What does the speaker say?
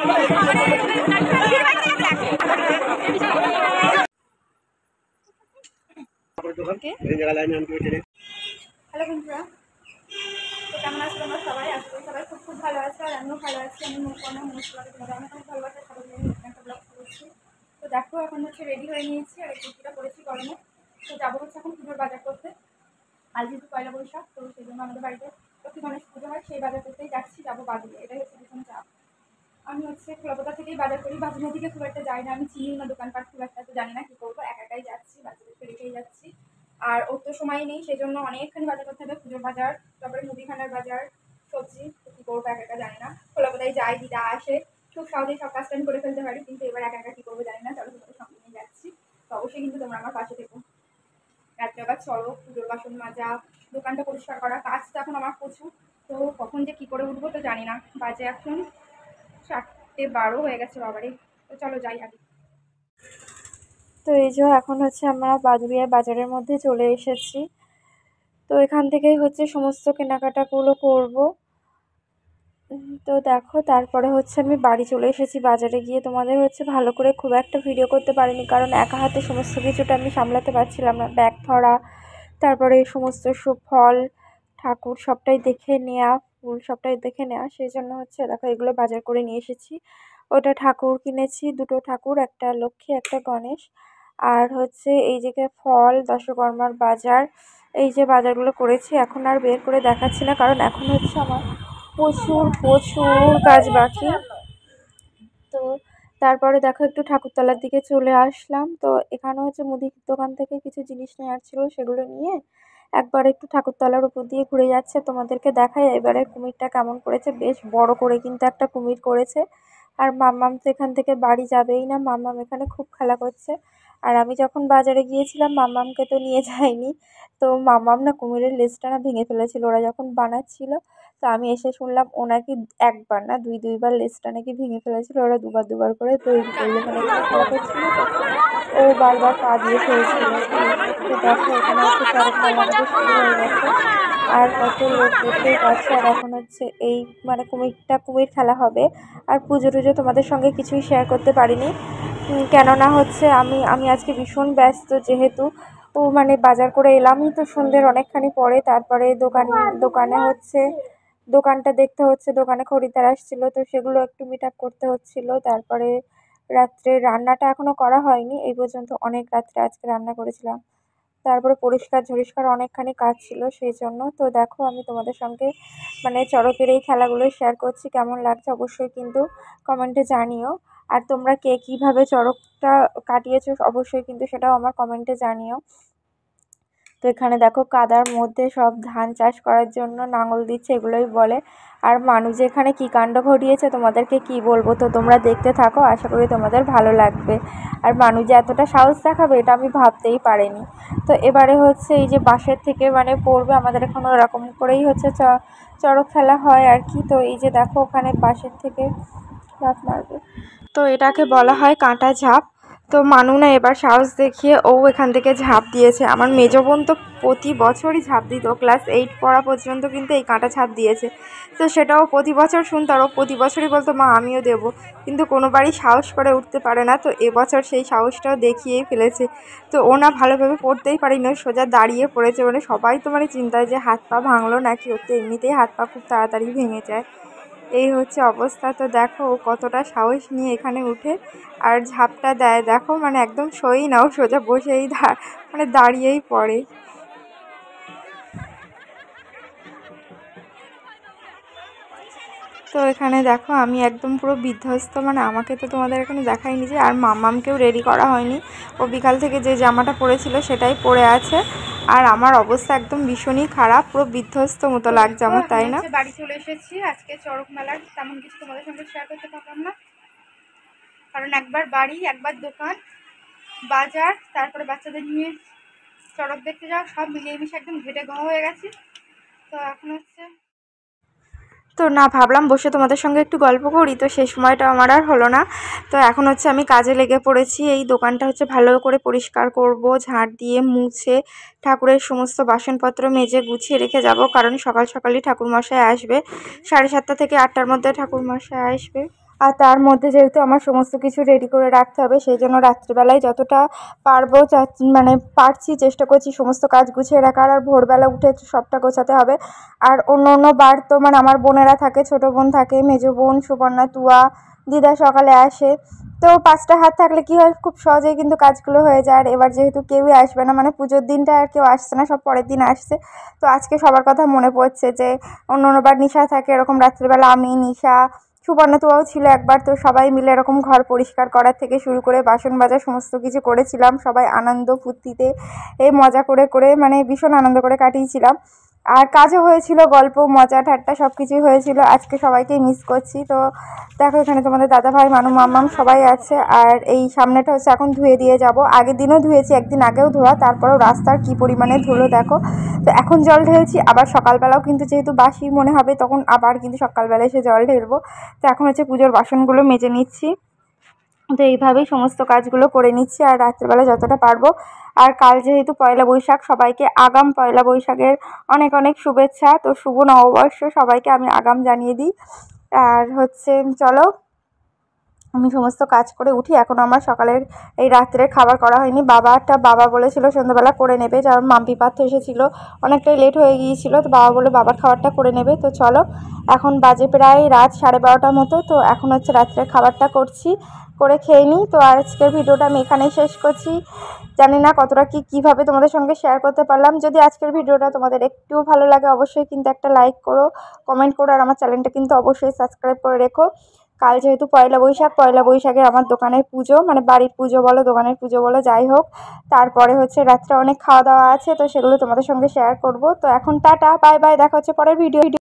Hello বন্ধুরা, তো কেমন আছো তোমরা সবাই? আজকে সবাই খুব খুব ভালো আছে, আর আমিও ভালো আছি। আমি মনস্কারে তোমাদের অনেক অনেক ভালোবাসা সবাই নিয়ে একটা ব্লগ করছি। তো দেখো, এখন হচ্ছে রেডি হয়ে নিয়েছি, আর এই কুর্তিটা পরেছি গরমে। তো যাবো হচ্ছে এখন পুজোর বাজার করতে। আজ যেহেতু পয়লা বৈশাখ, তো সেই জন্য আমাদের বাড়িতে লক্ষ্মী গণেশ পুজো হয়, সেই বাজার করতেই যাচ্ছি, যাবো বাজারে। এটাই হচ্ছে ভীষণ চাপ। আমি হচ্ছে কলকাতা থেকেই বাজার করি, বাজার থেকে খুব একটা যাই না, আমি চিনি না দোকানপাট খুব একটা, তো জানি না কি করবো, একাই যাচ্ছি, বাজারে রেখেই যাচ্ছি। আর ওর তো সময় নেই, সেই জন্য অনেকখানি বাজার করতে হবে, পুজোর বাজার, তারপরে মুদিখানার বাজার, সবজি, তো কী করবো একা জানি না। কলকাতায় যাই, দিদা আসে, খুব সহজেই সব কাজটা আমি করে ফেলতে পারি, কিন্তু এবার একা কী করবো জানি না। চলো তোমাদের সঙ্গে নিয়ে যাচ্ছি, তো অবশ্যই কিন্তু তোমরা আমার পাশে থেকো। রাত্রে আবার চলো, পুজোর বাসন মাজা, দোকানটা পরিষ্কার করা, কাজ তো এখন আমার প্রচুর। তো কখন যে কী করে উঠবো তো জানি না। বাজে এখন 4:12 হয়ে গেছে বাবারে। তো চলো যাই আগে। তো এই যে এখন হচ্ছে আমরা বাদুড়িয়া বাজারের মধ্যে চলে এসেছি। তো এখান থেকেই হচ্ছে সমস্ত কেনাকাটাগুলো করব। তো দেখো, তারপরে হচ্ছে আমি বাড়ি চলে এসেছি। বাজারে গিয়ে তোমাদের হচ্ছে ভালো করে খুব একটা ভিডিও করতে পারিনি, কারণ একা হাতে সমস্ত কিছুটা আমি সামলাতে পারছিলাম না। ব্যাগ ধরা, তারপরে এই সমস্ত সব ফল, ঠাকুর সবটাই দেখে নেওয়া, ফুল সবটাই দেখে নেওয়া, সেই জন্য হচ্ছে দেখো এগুলো বাজার করে নিয়ে এসেছি। ওটা ঠাকুর কিনেছি, দুটো ঠাকুর, একটা লক্ষ্মী একটা গণেশ। আর হচ্ছে এই যে ফল, দশকর্মার বাজার, এই যে বাজারগুলো করেছি। এখন আর বের করে দেখাচ্ছি না, কারণ এখন হচ্ছে আমার প্রচুর প্রচুর কাজ বাকি। তো তারপরে দেখো একটু ঠাকুরতলার দিকে চলে আসলাম। তো এখানে হচ্ছে মুদির দোকান থেকে কিছু জিনিস নেওয়ার ছিল, সেগুলো নিয়ে একবার একটু ঠাকুরতলার উপর দিয়ে ঘুরে যাচ্ছে। তোমাদেরকে দেখায় এবারে কুমিরটা কেমন করেছে, বেশ বড় করে কিন্তু একটা কুমির করেছে। আর মাম্মাম তো এখান থেকে বাড়ি যাবেই না, মাম্মাম এখানে খুব খেলা করছে। আর আমি যখন বাজারে গিয়েছিলাম মাম্মামকে তো নিয়ে যাইনি। তো মাম্মাম না কুমিরের লেজটা না ভেঙে ফেলেছিল ওরা যখন বানাচ্ছিল। তো আমি এসে শুনলাম ও নাকি একবার না দুইবার লেজটা নাকি ভেঙে ফেলেছিল, ওরা দুবার করে। তো ওইখানে খেলা করছিল, তো ও বারবার পা দিয়ে ফেলছিল। তো দেখো এখানে হচ্ছে চড়ক মেলা আমাদের শুরু হয়ে গেছে, আর কত লোক দেখতেই পাচ্ছে। আর এখন হচ্ছে এই মানে কুমির খেলা হবে। আর পুজো টুজো তোমাদের সঙ্গে কিছুই শেয়ার করতে পারিনি, কেননা হচ্ছে আমি আজকে ভীষণ ব্যস্ত, যেহেতু ও মানে বাজার করে এলামই তো সন্ধ্যের অনেকখানি পরে। তারপরে দোকানে হচ্ছে দোকানটা দেখতে হচ্ছে, দোকানে খরিদ্দার আসছিল, তো সেগুলো একটু মিট আপ করতে হচ্ছিল। তারপরে রাত্রে রান্নাটা এখনো করা হয়নি, এই পর্যন্ত অনেক রাত্রে আজকে রান্না করেছিলাম। তারপরে পরিষ্কার অনেকখানি কাজ ছিল, সেই জন্য। তো দেখো আমি তোমাদের সঙ্গে মানে চড়কের এই খেলাগুলো শেয়ার করছি, কেমন লাগছে অবশ্যই কিন্তু কমেন্টে জানিও। আর তোমরা কে কীভাবে চড়কটা কাটিয়েছো অবশ্যই কিন্তু সেটাও আমার কমেন্টে জানিও। তো এখানে দেখো কাদার মধ্যে সব ধান চাষ করার জন্য লাঙল দিচ্ছে, এগুলোই বলে। আর মানুষ এখানে কী কাণ্ড ঘটিয়েছে তোমাদেরকে কি বলবো, তো তোমরা দেখতে থাকো, আশা করি তোমাদের ভালো লাগবে। আর মানুষ যে এতটা সাহস দেখাবে এটা আমি ভাবতেই পারিনি। তো এবারে হচ্ছে এই যে বাঁশের থেকে মানে পড়বে, আমাদের এখানে ওরকম করেই হচ্ছে চড়ক খেলা হয় আর কি। তো এই যে দেখো ওখানে বাঁশের থেকে ঝাঁপ মারবে, তো এটাকে বলা হয় কাঁটা ঝাঁপ। তো মানু না এবার সাহস দেখিয়ে ও এখান থেকে ঝাঁপ দিয়েছে। আমার মেজো বোন তো প্রতি বছরই ঝাঁপ দিত, ক্লাস 8 পড়া পর্যন্ত কিন্তু এই কাঁটা ঝাঁপ দিয়েছে। তো সেটাও প্রতি বছর শুনতো, আর ও প্রতি বছরই বলতো মা আমিও দেবো, কিন্তু কোনোবারই সাহস করে উঠতে পারে না। তো এবছর সেই সাহসটাও দেখিয়েই ফেলেছে। তো ও না ভালোভাবে পড়তেই পারিনি, সোজা দাঁড়িয়ে পড়েছে। মানে সবাই তো মানে চিন্তায় যে হাত পা ভাঙলো নাকি, ওর তো এমনিতেই হাত পা খুব তাড়াতাড়ি ভেঙে যায়। এই হচ্ছে অবস্থা। তো দেখো ও কতটা সাহস নিয়ে এখানে উঠে আর ঝাঁপটা দেয়, দেখো মানে একদম সই না, ও সোজা বসেই মানে দাঁড়িয়েই পড়ে। তো এখানে দেখো আমি একদম পুরো বিধ্বস্ত, মানে আমাকে তো তোমাদের এখানে দেখাইনি যে। আর মাম্মামকেও রেডি করা হয়নি, ও বিকাল থেকে যে জামাটা পরেছিল সেটাই পরে আছে। আর আমার অবস্থা একদম ভীষণই খারাপ, পুরো বিধ্বস্ত মতো লাগছে আমার, তাই না? বাড়ি চলে এসেছি, আজকে চড়ক মেলার তেমন কিছু তোমাদের সঙ্গে শেয়ার করতে পারলাম না, কারণ একবার বাড়ি, একবার দোকান, বাজার, তারপরে বাচ্চাদের নিয়ে চড়ক দেখতে যাওয়া, সব মিলিয়ে মিশে একদম ঘেটে ঘ হয়ে গেছে। তো এখন হচ্ছে তো না ভাবলাম বসে তোমাদের সঙ্গে একটু গল্প করি, তো সেই সময়টা আমার আর হলো না। তো এখন হচ্ছে আমি কাজে লেগে পড়েছি। এই দোকানটা হচ্ছে ভালো করে পরিষ্কার করব, ঝাড় দিয়ে মুছে ঠাকুরের সমস্ত বাসনপত্র মেজে গুছিয়ে রেখে যাব, কারণ সকাল সকালই ঠাকুরমশাই আসবে। 7:30 থেকে 8টার মধ্যে ঠাকুরমশাই আসবে। আর তার মধ্যে যেহেতু আমার সমস্ত কিছু রেডি করে রাখতে হবে, সেই জন্য রাত্রিবেলায় যতটা পারবো মানে পারছি চেষ্টা করছি সমস্ত কাজ গুছিয়ে রাখার। আর ভোরবেলা উঠে সবটা গোছাতে হবে। আর অন্য অন্য বার তো মানে আমার বোনেরা থাকে, ছোটো বোন থাকে, মেজো বোন, সুবর্ণা, তুয়া, দিদা সকালে আসে। তো 5টা হাত থাকলে কী হয়, খুব সহজেই কিন্তু কাজগুলো হয়ে যায়। আর এবার যেহেতু কেউই আসবে না, মানে পুজোর দিনটা আর কেউ আসছে না, সব পরের দিন আসছে। তো আজকে সবার কথা মনে পড়ছে যে অন্য অন্যবার নিশা থাকে, এরকম রাত্রিবেলা আমি, নিশা, সুবর্ণা তুয়াও ছিল একবার। তো সবাই মিলে এরকম ঘর পরিষ্কার করার থেকে শুরু করে বাসন মাজা সমস্ত কিছু করেছিলাম, সবাই আনন্দ ফুর্তিতে এই মজা করে করে মানে ভীষণ আনন্দ করে কাটিয়েছিলাম। আর কাজও হয়েছিল, গল্প, মজা, ঠাট্টা সব কিছুই হয়েছিল। আজকে সবাইকেই মিস করছি। তো দেখো এখানে তোমাদের দাদাভাই, মানু, মাম্মাম সবাই আছে। আর এই সামনেটা হচ্ছে এখন ধুয়ে দিয়ে যাব। আগের দিনও ধুয়েছি, একদিন আগেও ধোয়া, তারপরেও রাস্তার কী পরিমাণে ধুলো দেখো। তো এখন জল ঢেলছি, আবার সকালবেলাও কিন্তু যেহেতু বাসি মনে হবে তখন আবার কিন্তু সকালবেলা এসে জল ঢেলবো। তো এখন হচ্ছে পুজোর বাসনগুলো মেজে নিচ্ছি। তো এইভাবেই সমস্ত কাজগুলো করে নিচ্ছি আর রাত্রিবেলা যতটা পারবো। আর কাল যেহেতু পয়লা বৈশাখ, সবাইকে আগাম পয়লা বৈশাখের অনেক অনেক শুভেচ্ছা। তো শুভ নববর্ষ সবাইকে আমি আগাম জানিয়ে দিই। আর হচ্ছে চলো আমি সমস্ত কাজ করে উঠি। এখনও আমার সকালের এই রাত্রের খাবার করা হয়নি। বাবা বলেছিল সন্ধ্যাবেলা করে নেবে, কারণ মাম্পি পার্থ এসেছিলো, অনেকটাই লেট হয়ে গিয়েছিলো। তো বাবা বলে বাবার খাবারটা করে নেবে। তো চলো এখন বাজে প্রায় রাত 12:30 মতো। তো এখন হচ্ছে রাত্রের খাবারটা করছি, করে খেয়ে নিই। তো আজকের ভিডিওটা আমি এখানেই শেষ করছি। জানি না কতটা কীভাবে তোমাদের সঙ্গে শেয়ার করতে পারলাম। যদি আজকের ভিডিওটা তোমাদের একটুও ভালো লাগে অবশ্যই কিন্তু একটা লাইক করো, কমেন্ট করো, আর আমার চ্যানেলটা কিন্তু অবশ্যই সাবস্ক্রাইব করে রেখো। কাল যেহেতু পয়লা বৈশাখের আমার দোকানের পুজো, মানে বাড়ির পুজো বলো, দোকানের পুজো বলো, যাই হোক। তারপরে হচ্ছে রাত্রে অনেক খাওয়া দাওয়া আছে, তো সেগুলো তোমাদের সঙ্গে শেয়ার করব। তো এখন টাটা, বাই বাই, দেখা হচ্ছে পরের ভিডিও।